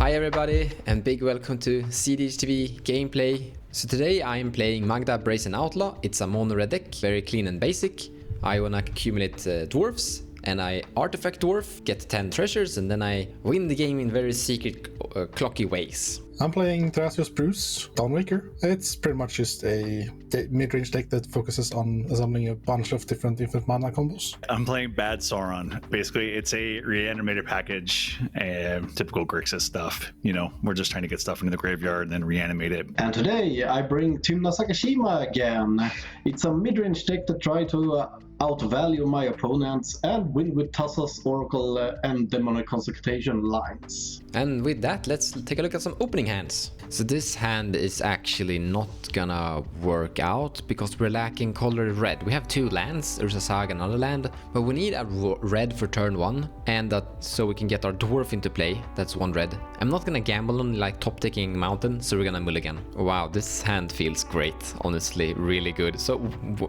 Hi everybody and big welcome to cEDh TV gameplay. So today I am playing Magda, Bruse and Outlaw. It's a mono red deck, very clean and basic. I wanna accumulate dwarfs and I artifact dwarf, get 10 treasures and then I win the game in very secret clocky ways. I'm playing Thrasios Bruse, Dawnwaker. It's pretty much just a mid-range deck that focuses on assembling a bunch of different infinite mana combos. I'm playing Bad Sauron. Basically, it's a reanimator package, typical Grixis stuff. You know, we're just trying to get stuff into the graveyard and then reanimate it. And today I bring Tymna Sakashima again. It's a mid-range deck that tries to outvalue my opponents and win with Thasos, Oracle and Demonic Consultation lines. And with that, let's take a look at some opening hands. So this hand is actually not gonna work out because we're lacking color red. We have two lands, there's a Saga, another land, but we need a red for turn 1 and that so we can get our dwarf into play. That's one red. I'm not gonna gamble on like top taking mountain, so we're gonna mulligan. Wow, this hand feels great, honestly, really good. So,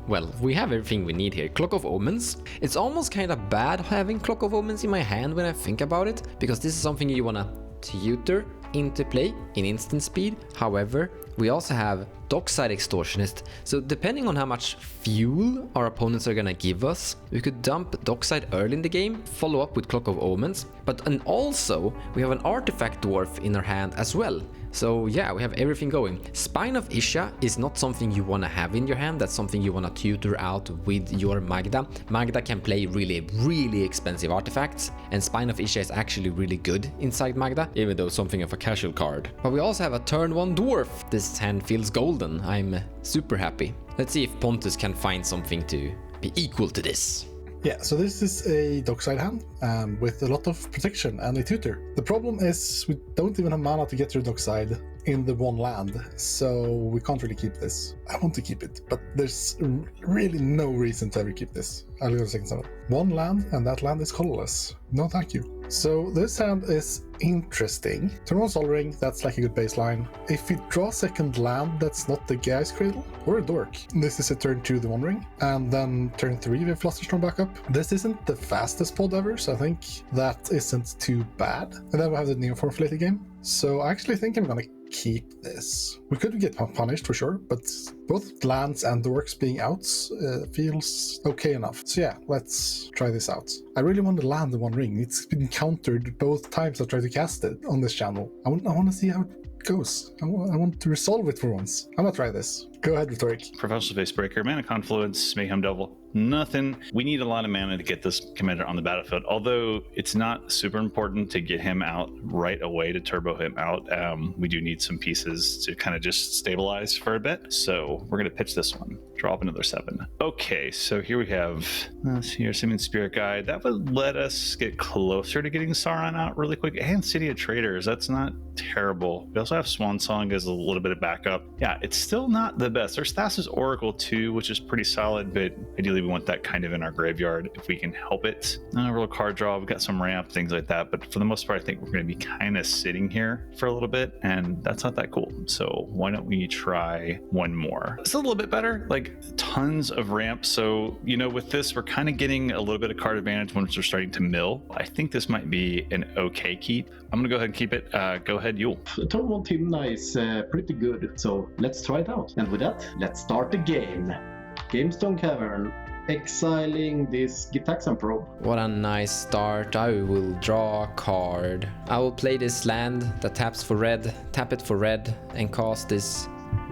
well, we have everything we need here. Clock of Omens. It's almost kind of bad having Clock of Omens in my hand when I think about it, because this is something you wanna tutor into play in instant speed. However, we also have Dockside Extortionist, so depending on how much fuel our opponents are gonna give us, we could dump Dockside early in the game, follow up with Clock of Omens, and also we have an Artifact Dwarf in our hand as well. So yeah, we have everything going. Spine of Isha is not something you want to have in your hand, that's something you want to tutor out with your Magda. Magda can play really expensive artifacts, and Spine of Isha is actually really good inside Magda, even though something of a casual card. But we also have a turn 1 dwarf. This hand feels golden, I'm super happy. Let's see if Pontus can find something to be equal to this. Yeah, so this is a Dockside hand with a lot of protection and a tutor. The problem is we don't even have mana to get through Dockside in the one land, so we can't really keep this. I want to keep it, but there's really no reason to ever keep this. I'll go to second summon. One land, and that land is colorless. No thank you. So this hand is interesting. Turn 1 Sol Ring, that's like a good baseline. If we draw second land, that's not the Gaia's Cradle or a Dork. This is a turn 2 the One Ring, and then turn 3 we have Flusterstorm backup. This isn't the fastest pod ever, so I think that isn't too bad. And then we have the Neoform later game. So I actually think I'm gonna keep this. We could get punished for sure, but both lands and dorks being out feels okay enough. So yeah, let's try this out. I really want to land the One Ring. It's been countered both times I tried to cast it on this channel. I want to see how it goes. I want to resolve it for once. I'm gonna try this. Go ahead, Rhetoric. Professional Facebreaker, Mana Confluence, Mayhem Devil. Nothing. We need a lot of mana to get this commander on the battlefield, although it's not super important to get him out right away, to turbo him out. We do need some pieces to kind of just stabilize for a bit, so we're going to pitch this one. Draw up another 7. Okay, so here we have Assuming Spirit Guide. That would let us get closer to getting Sauron out really quick, and City of Traders. That's not terrible. We also have Swan Song as a little bit of backup. Yeah, it's still not the best. There's Thasos Oracle too, which is pretty solid, but ideally we want that kind of in our graveyard if we can help it. Real card draw, we've got some ramp, things like that, but for the most part I think we're going to be kind of sitting here for a little bit, and that's not that cool. So why don't we try one more? It's a little bit better, like tons of ramp. So you know, with this we're kind of getting a little bit of card advantage once we're starting to mill. I think this might be an okay keep. I'm gonna go ahead and keep it. Go ahead, Yule. Turn 1 Tymna is pretty good, so let's try it out. And with that, let's start the game. Gamestone Cavern. Exiling this Gitaxan Probe. What a nice start. I will draw a card. I will play this land that taps for red, tap it for red, and cast this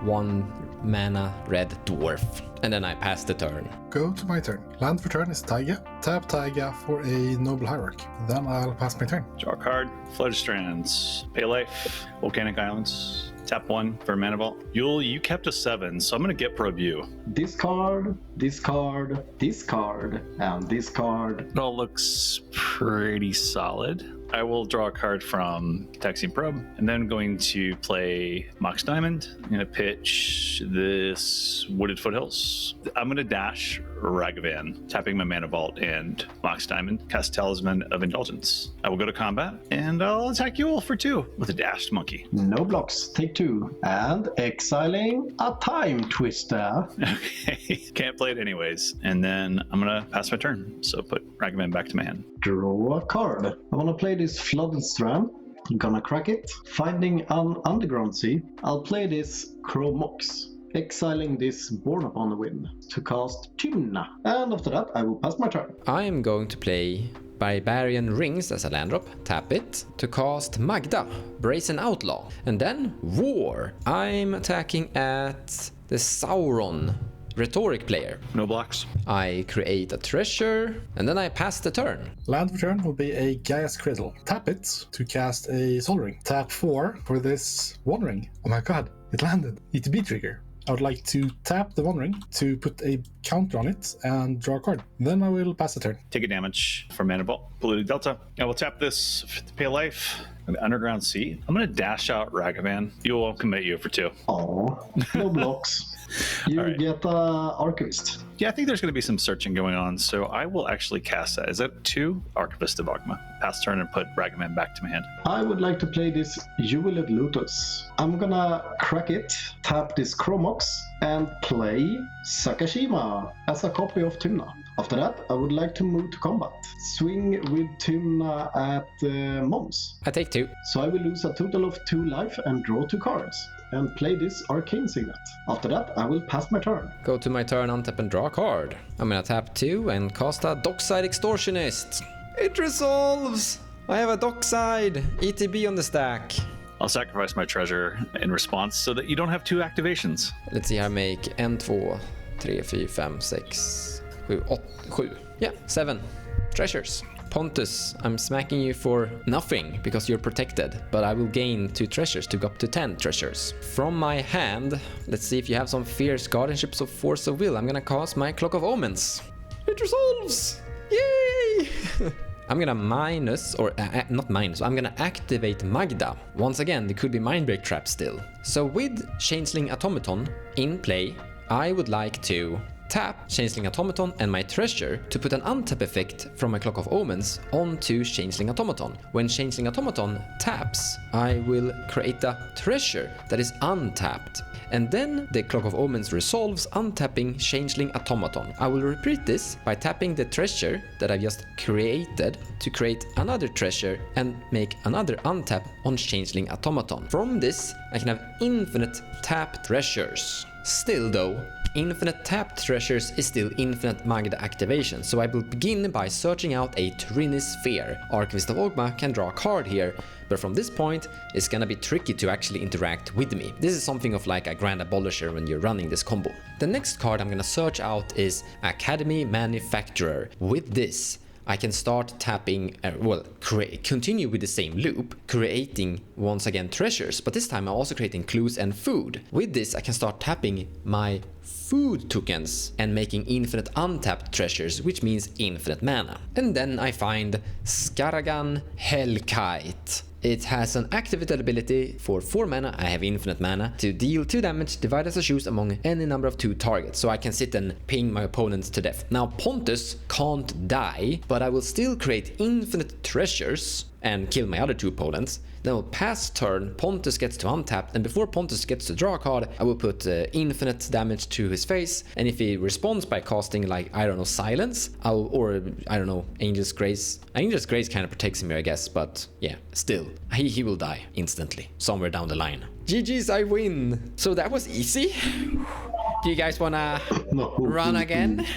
1 mana red dwarf. And then I pass the turn. Go to my turn. Land for turn is Taiga. Tap Taiga for a Noble Hierarch. Then I'll pass my turn. Draw a card. Fledge Strands. Pay life. Volcanic Islands. Tap 1 for Mana Vault. Yule, you kept a 7, so I'm gonna get probe you. Discard, discard, discard, and discard. It all looks pretty solid. I will draw a card from Taxiing Probe, and then I'm going to play Mox Diamond. I'm going to pitch this Wooded Foothills. I'm going to dash Ragavan, tapping my Mana Vault and Mox Diamond, cast Talisman of Indulgence. I will go to combat, and I'll attack you all for 2 with a dashed monkey. No blocks, take 2. And exiling a Time Twister. Okay, can't play it anyways. And then I'm going to pass my turn, so put Ragavan back to my hand. Draw a card. I want to play this Flooded Strand. Gonna crack it. Finding an underground sea, I'll play this Chromox, exiling this Born Upon the Wind to cast Tymna. And after that, I will pass my turn. I am going to play Barbarian Rings as a land drop, tap it, to cast Magda, Brazen Outlaw, and then War. I'm attacking at the Sauron Rhetoric player. No blocks. I create a treasure, and then I pass the turn. Land return will be a Gaia's Cradle. Tap it to cast a Sol Ring. Tap 4 for this One Ring. Oh my god, it landed. ETB trigger. I would like to tap the One Ring to put a counter on it and draw a card. Then I will pass the turn. Take a damage from Mana Vault. Polluted Delta. I will tap this to pay life. An Underground Sea. I'm going to dash out Ragavan. You will commit you for 2. Oh, no blocks. You All right. get Archivist. Yeah, I think there's going to be some searching going on, so I will actually cast that. Is that 2? Archivist of Ogma. Pass turn and put Ragavan back to my hand. I would like to play this Jubilant Lotus. I'm gonna crack it, tap this Chromox, and play Sakashima as a copy of Tymna. After that, I would like to move to combat. Swing with Tymna at Mons. I take 2. So I will lose a total of 2 life and draw 2 cards. And play this Arcane Signet. After that, I will pass my turn. Go to my turn, untap and draw a card. I'm gonna tap 2 and cast a Dockside Extortionist. It resolves! I have a Dockside ETB on the stack. I'll sacrifice my treasure in response so that you don't have 2 activations. Let's see, I make 1, 2, 3, 4, 5, 6, 7, 8, 7. Yeah, 7 treasures. Pontus, I'm smacking you for nothing because you're protected, but I will gain 2 treasures to go up to 10 treasures. From my hand, let's see if you have some fierce guardianships of force of will. I'm gonna cast my Clock of Omens. It resolves! Yay! I'm gonna I'm gonna activate Magda. Once again, there could be Mindbreak Trap still. So with Changeling Automaton in play, I would like to tap Changeling Automaton and my treasure to put an untap effect from my Clock of Omens onto Changeling Automaton. When Changeling Automaton taps, I will create a treasure that is untapped. And then the Clock of Omens resolves, untapping Changeling Automaton. I will repeat this by tapping the treasure that I've just created to create another treasure and make another untap on Changeling Automaton. From this, I can have infinite tap treasures. Still though, infinite tapped treasures is still infinite Magda activation, so I will begin by searching out a Trinis Sphere. Archivist of Ogma can draw a card here, but from this point, it's gonna be tricky to actually interact with me. This is something of like a Grand Abolisher when you're running this combo. The next card I'm gonna search out is Academy Manufacturer. With this, I can start tapping, continue with the same loop, creating once again treasures, but this time I'm also creating clues and food. With this, I can start tapping my food tokens and making infinite untapped treasures, which means infinite mana. And then I find Skaragan Hellkite. It has an activated ability for 4 mana, I have infinite mana, to deal 2 damage divided as I choose among any number of 2 targets, so I can sit and ping my opponents to death. Now Pontus can't die, but I will still create infinite treasures and kill my other 2 opponents. Then we'll pass turn, Pontus gets to untap, and before Pontus gets to draw a card, I will put infinite damage to his face, and if he responds by casting like, I don't know, Silence, Angel's Grace. Angel's Grace kind of protects him here, I guess, but yeah, still, he will die instantly, somewhere down the line. GG's, I win! So that was easy. Do you guys wanna run again?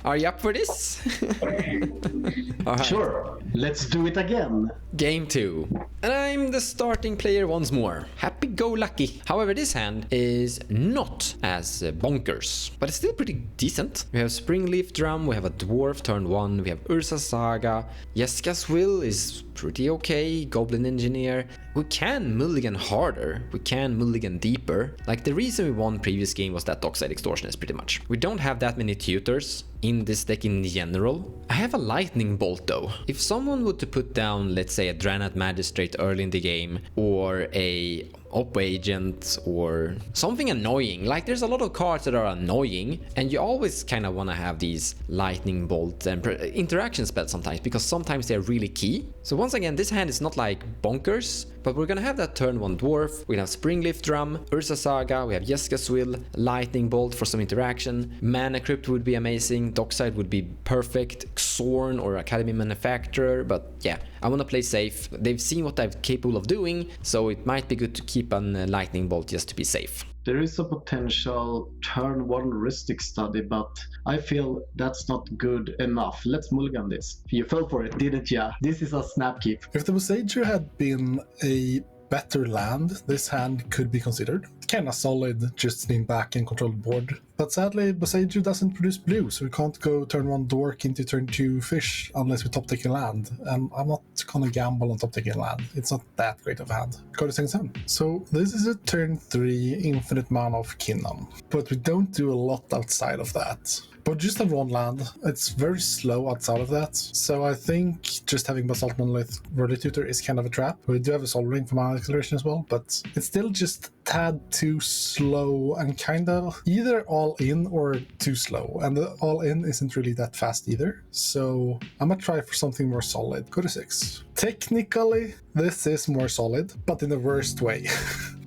Are you up for this? All right. Sure, let's do it again. Game 2. And I'm the starting player once more. Happy-go-lucky. However, this hand is not as bonkers, but it's still pretty decent. We have Springleaf Drum, we have a Dwarf turn 1, we have Urza Saga. Jeska's Will is pretty okay. Goblin Engineer. We can mulligan harder, we can mulligan deeper. Like the reason we won previous game was that Dockside Extortionist pretty much. We don't have that many tutors in this deck in general. I have a Lightning Bolt though. If someone were to put down, let's say, a Dranat Magistrate early in the game, or a Op Agent or something annoying. Like there's a lot of cards that are annoying, and you always kind of want to have these lightning bolt and interaction spells sometimes, because sometimes they're really key. So once again, this hand is not like bonkers, but we're gonna have that turn 1 dwarf, we're gonna have Springleaf Drum, Urza Saga, we have Jeska's Will, Lightning Bolt for some interaction, Mana Crypt would be amazing, Dockside would be perfect, Xorn or Academy Manufacturer, but yeah, I wanna play safe. They've seen what I'm capable of doing, so it might be good to keep on Lightning Bolt just to be safe. There is a potential turn 1 Ristic Study, but I feel that's not good enough. Let's mulligan this. You fell for it, didn't ya? This is a snap keep. If the Boseiju had been a better land, this hand could be considered. Kinda solid, just sitting back and control the board. But sadly, Boseiju doesn't produce blue, so we can't go turn 1 Dork into turn 2 Fish unless we top-taking land. And I'm not gonna gamble on top-taking land. It's not that great of a hand. Go to 7. So this is a turn 3 infinite mana of Kinnan. But we don't do a lot outside of that. But just have 1 land. It's very slow outside of that. So I think just having Basalt Monolith Worldly Tutor is kind of a trap. We do have a Soul Ring for mana acceleration as well, but it's still just tad too slow and kind of either all in or too slow. And the all in isn't really that fast either. So I'm gonna try for something more solid. Go to 6. Technically, this is more solid, but in the worst way.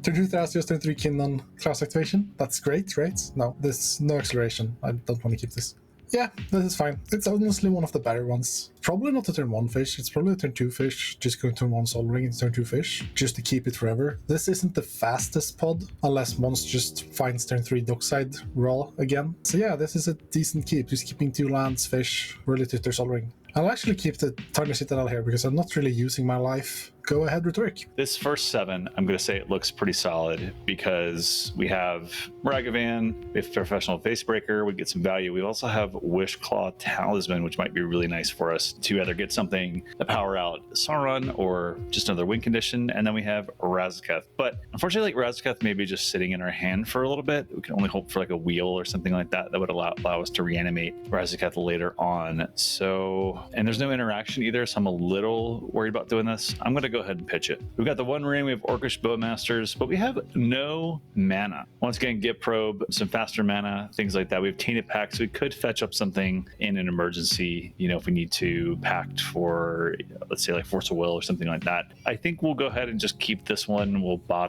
Turn 2 Thrasios, turn 3 Kinnan, class activation. That's great, right? No, there's no acceleration. I don't want to keep this. Yeah, this is fine. It's honestly one of the better ones. Probably not a turn 1 Fish, it's probably a turn 2 Fish, just going turn 1 Soul Ring and turn 2 Fish, just to keep it forever. This isn't the fastest pod, unless Mons just finds turn 3 Dockside raw again. So yeah, this is a decent keep, just keeping 2 lands, Fish, Worldly Tutor, Soul Ring. I'll actually keep the Tymna Citadel here because I'm not really using my life. Go ahead, Rhetoric. This first 7, I'm going to say it looks pretty solid because we have Ragavan, we have Professional Facebreaker, we get some value. We also have Wishclaw Talisman, which might be really nice for us to either get something to power out Sauron or just another win condition. And then we have Razaketh. But unfortunately, like Razaketh may be just sitting in our hand for a little bit. We can only hope for like a wheel or something like that that would allow us to reanimate Razaketh later on. So, and there's no interaction either, so I'm a little worried about doing this. I'm going to go ahead and pitch it. We've got the 1 ring, we have Orcish Bowmasters, but we have no mana. Once again, Get Probe, some faster mana, things like that. We have Tainted Pact, so we could fetch up something in an emergency, you know, if we need to pact for, let's say like Force of Will or something like that. I think we'll go ahead and just keep this one. We'll go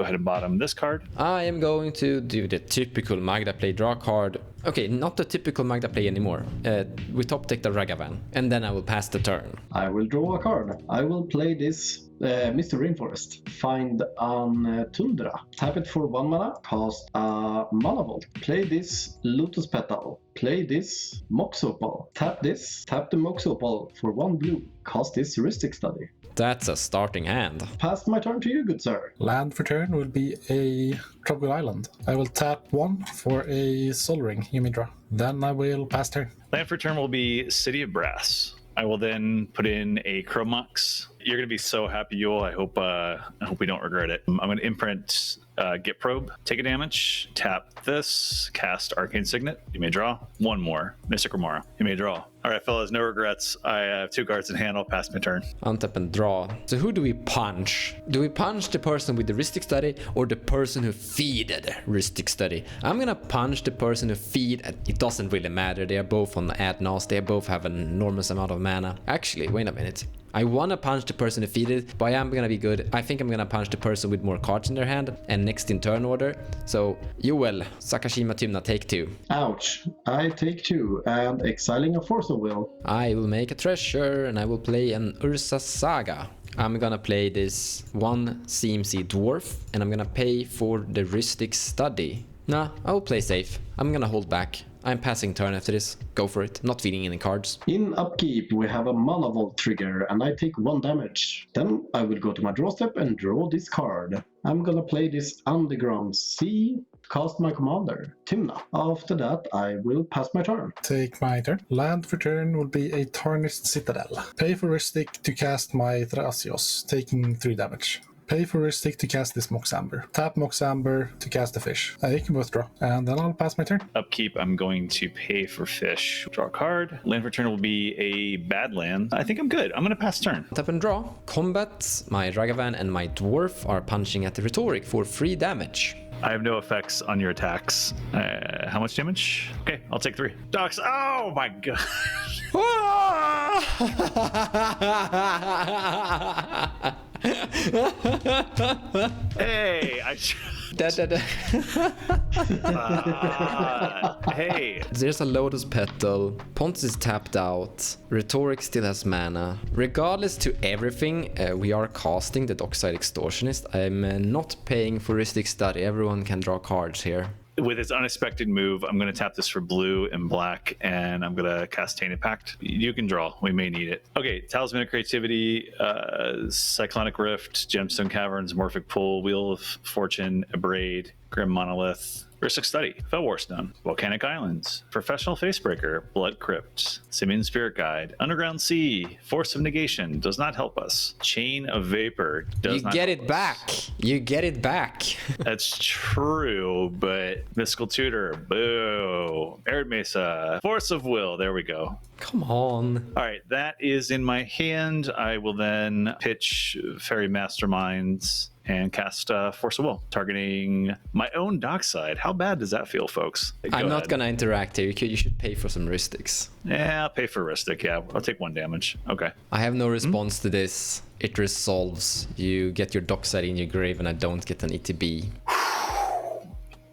ahead and bottom this card. I am going to do the typical Magda play, draw card. Okay, not the typical Magda play anymore. We top deck the Ragavan, and then I will pass the turn. I will draw a card. I will play this Mr. Rainforest. Find an Tundra. Tap it for 1 mana. Cast a Mana Vault. Play this Lotus Petal. Play this Mox Opal. Tap this. Tap the Mox Opal for 1 blue. Cast this Heuristic Study. That's a starting hand. Pass my turn to you, good sir. Land for turn will be a Tropical Island. I will tap 1 for a Soul Ring. You may draw. Then I will pass turn. Land for turn will be City of Brass. I will then put in a Chromox. You're going to be so happy, Yule. I hope we don't regret it. I'm going to imprint Get Probe, take a damage, tap this, cast Arcane Signet. You may draw 1 more. Mystic Remora. You may draw. All right, fellas, no regrets. I have 2 cards in hand. I'll pass my turn. Untap and draw. So who do we punch? Do we punch the person with the Heuristic Study or the person who feeded Heuristic Study? I'm gonna punch the person who feed. It doesn't really matter. They are both on Ad Nos. They both have an enormous amount of mana. Actually, wait a minute. I wanna punch the person who feed it, but I am gonna be good. I think I'm gonna punch the person with more cards in their hand and next in turn order. So, Joel, Sakashima, Tymna, take 2. Ouch. I take 2 and exiling a Force of Will. I will make a treasure and I will play an Urza Saga. I'm gonna play this 1 CMC Dwarf and I'm gonna pay for the Heuristic Study. Nah, I will play safe. I'm gonna hold back. I'm passing turn after this. Go for it. Not feeding any cards. In upkeep, we have a Mana Vault trigger, and I take 1 damage. Then I will go to my draw step and draw this card. I'm gonna play this Underground Sea, cast my commander, Tymna. After that, I will pass my turn. Take my turn. Land for turn will be a Tarnished Citadel. Pay for Heuristic to cast my Thrasios, taking 3 damage. pay for Ristic to cast this Mox Amber. Tap Mox Amber to cast the fish. You can both draw. And then I'll pass my turn. Upkeep, I'm going to pay for fish. Draw a card. Land for turn will be a bad land. I think I'm good. I'm going to pass turn. Tap and draw. Combat, my Ragavan and my Dwarf are punching at the Rhetoric for 3 damage. I have no effects on your attacks. How much damage? Okay, I'll take 3. Docs, oh my god. Hey, hey. There's a Lotus Petal. Pontus is tapped out. Rhetoric still has mana. Regardless to everything, we are casting the Dockside Extortionist. I'm not paying for Ristic Study. Everyone can draw cards here. With its unexpected move, I'm going to tap this for blue and black, and I'm going to cast Tainted Pact. You can draw. We may need it. Okay, Talisman of Creativity, Cyclonic Rift, Gemstone Caverns, Morphic Pool, Wheel of Fortune, Abrade, Grim Monolith, Ristic Study, Fellwar Stone, Volcanic Islands, Professional Facebreaker, Blood Crypt, Simian Spirit Guide, Underground Sea, Force of Negation does not help us. Chain of Vapor does not help us. You get it back. You get it back. That's true, but Mystical Tutor, boo. Arid Mesa, Force of Will, there we go. Come on. All right, that is in my hand. I will then pitch Fairy Masterminds and cast Force of Will, targeting my own Dockside. How bad does that feel, folks? I'm not gonna interact here. You should pay for some Ristics. Yeah, I'll pay for Ristic. Yeah, I'll take 1 damage. Okay. I have no response to this. It resolves. You get your Dockside in your grave, and I don't get an ETB.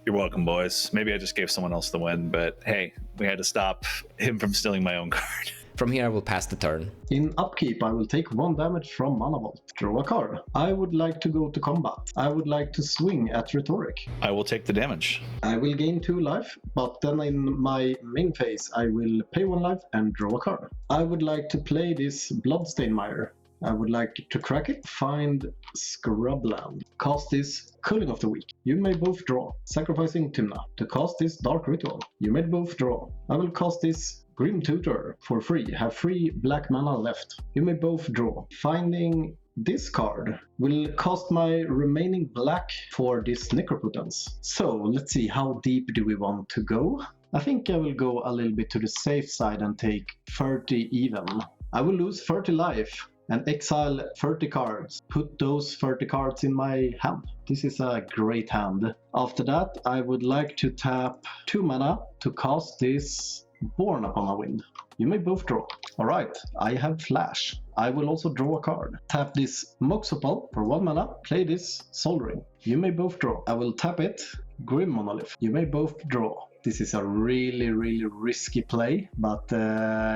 You're welcome, boys. Maybe I just gave someone else the win, but hey, we had to stop him from stealing my own card. From here, I will pass the turn. In upkeep, I will take 1 damage from Mana Vault. Draw a card. I would like to go to combat. I would like to swing at Rhetoric. I will take the damage. I will gain 2 life, but then in my main phase, I will pay 1 life and draw a card. I would like to play this Bloodstain Mire. I would like to crack it, find Scrubland, cast this Cooling of the Week. You may both draw, sacrificing Tymna. To cast this Dark Ritual, you may both draw. I will cast this Grim Tutor for free, have 3 black mana left. You may both draw. Finding this card will cost my remaining black for this Necropotence. So let's see, how deep do we want to go? I think I will go a little bit to the safe side and take 30 even. I will lose 30 life and exile 30 cards. Put those 30 cards in my hand. This is a great hand. After that, I would like to tap 2 mana to cast this Born Upon a Wind. You may both draw. Alright, I have Flash. I will also draw a card. Tap this Mox Opal for 1 mana. Play this Soul Ring. You may both draw. I will tap it. Grim Monolith. You may both draw. This is a really risky play, but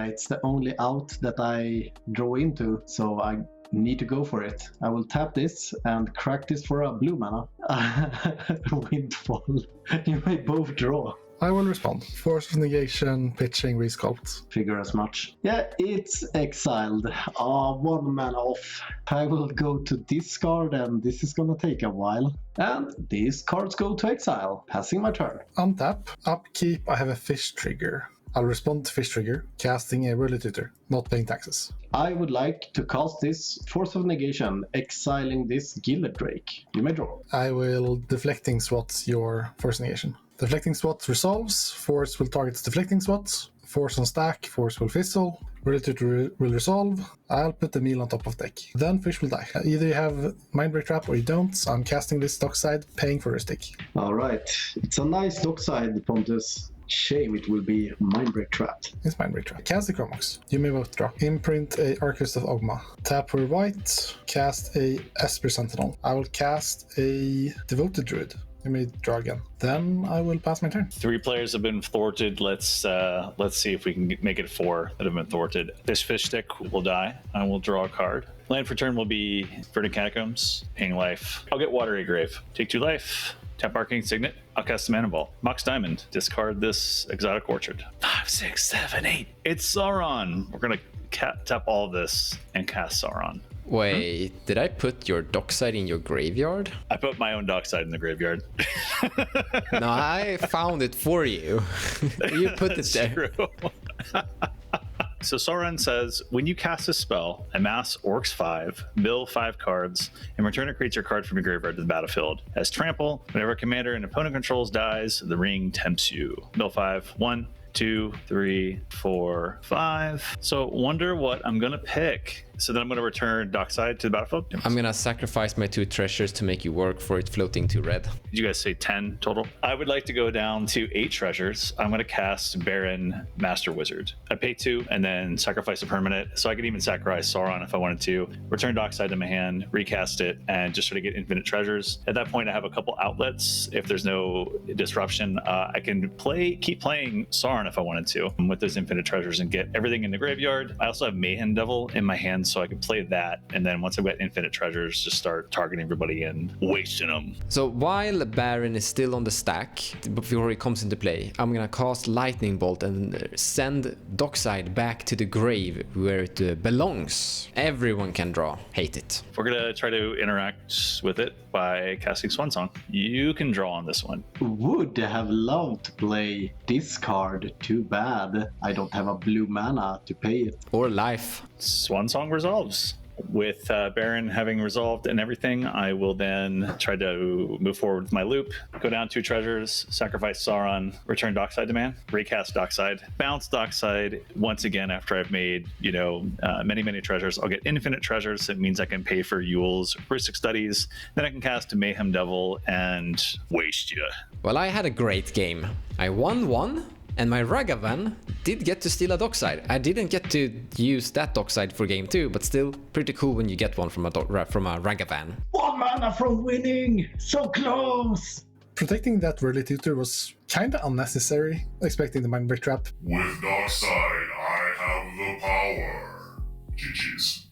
it's the only out that I draw into, so I need to go for it. I will tap this and crack this for a blue mana. Windfall. You may both draw. I will respond. Force of Negation, pitching, resculpt. Figure as much. Yeah, it's exiled. 1 mana off. I will go to discard, and this is gonna take a while. And these cards go to exile. Passing my turn. Untap. Upkeep, I have a fish trigger. I'll respond to fish trigger, casting a Whirly Tutor, not paying taxes. I would like to cast this Force of Negation, exiling this Gilded Drake. You may draw. I will Deflecting Swat your Force Negation. Deflecting Swat resolves, Force will target Deflecting Swat, Force on stack, Force will fizzle, Whirly Tutor will resolve, I'll put the meal on top of deck. Then fish will die. Either you have Mindbreak Trap or you don't, so I'm casting this Dockside, paying for a stick. Alright, it's a nice Dockside, Pontus. Shame it will be Mindbreak Trapped. It's Mindbreak Trap. Cast the Chromox. You may both draw. Imprint a Archivist of Ogma. Tap for white. Cast a Esper Sentinel. I will cast a Devoted Druid. You may draw again. Then I will pass my turn. 3 players have been thwarted. Let's see if we can make it 4 that have been thwarted. This fish stick will die. I will draw a card. Land for turn will be Verdant Catacombs, paying life. I'll get Watery Grave. Take 2 life. Tap Arcane Signet. I'll cast the Mana Vault. Mox Diamond. Discard this Exotic Orchard. 5, 6, 7, 8. It's Sauron. We're gonna tap all of this and cast Sauron. Wait, did I put your Dockside in your graveyard? I put my own Dockside in the graveyard. No, I found it for you. You put it there. True. So Sauron says, when you cast a spell, amass Orcs 5, mill 5 cards, and return a creature card from your graveyard to the battlefield. As trample, whenever a commander an opponent controls dies, the ring tempts you. Mill 5, 1, 2, 3, 4, 5. So wonder what I'm gonna pick. So then I'm gonna return Dockside to the battlefield. I'm gonna sacrifice my 2 treasures to make you work for it floating to red. Did you guys say 10 total? I would like to go down to 8 treasures. I'm gonna cast Baron Master Wizard. I pay 2 and then sacrifice a permanent. So I could even sacrifice Sauron if I wanted to. Return Dockside to my hand, recast it, and just sort of get infinite treasures. At that point, I have a couple outlets. If there's no disruption, I can keep playing Sauron if I wanted to with those infinite treasures and get everything in the graveyard. I also have Mayhem Devil in my hand, so I can play that. And then once I've got infinite treasures, just start targeting everybody and wasting them. So while Baron is still on the stack, before he comes into play, I'm gonna cast Lightning Bolt and send Dockside back to the grave where it belongs. Everyone can draw. Hate it. We're gonna try to interact with it by casting Swansong. You can draw on this one. Would have loved to play this card. Too bad I don't have a blue mana to pay it. Or life. Swansong resolves. With Baron having resolved and everything, I will then try to move forward with my loop, go down 2 treasures, sacrifice Sauron, return Dockside to man, recast Dockside, bounce Dockside once again after I've made, many treasures. I'll get infinite treasures. It means I can pay for Yule's Heuristic Studies. Then I can cast Mayhem Devil and waste you. Well, I had a great game. I won 1. And my Ragavan did get to steal a Dockside. I didn't get to use that Dockside for game 2, but still pretty cool when you get one from a Ragavan. 1 mana from winning! So close! Protecting that Rally Tutor was kinda unnecessary, expecting the Mind Break trap. With Dockside, I have the power. GG's.